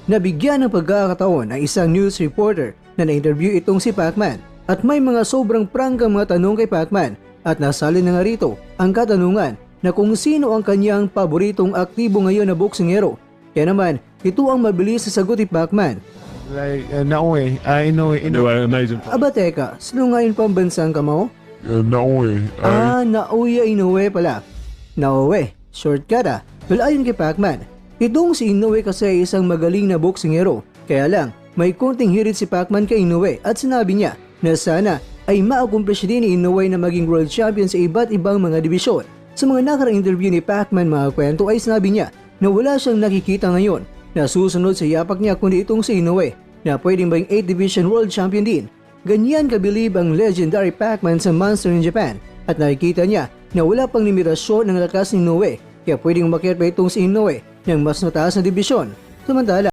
Nabigyan ng pagkakataon ang isang news reporter na na-interview itong si Pacman at may mga sobrang prangkang mga tanong kay Pacman at nasali na nga rito ang katanungan na kung sino ang kanyang paboritong aktibo ngayon na boksingero. Kaya naman, ito ang mabilis na sagot ni Pacman. Like, Naomi, Inoue. Aba teka, sino ngayon pang bansang kamao? Naomi. Naoya Inoue pala. Naoue, shortcut ah. Well, ayon kay Pacman, itong si Inoue kasi ay isang magaling na boksingero. Kaya lang, may konting hirit si Pacman kay Inoue at sinabi niya na sana ay ma-accomplish din ni Inoue na maging world champion sa iba't ibang mga dibisyon. Sa mga nakaraang interview ni Pacman mga kwento ay sinabi niya na wala siyang nakikita ngayon na susunod sa yapak niya kundi itong si Inoue na pwedeng maging 8 Division World Champion din. Ganyan kabilib ang legendary Pacman sa Monster in Japan at nakikita niya na wala pang limitasyon ng lakas ni Inoue kaya pwedeng umakyat pa itong si Inoue ng mas mataas na dibisyon. Samantala,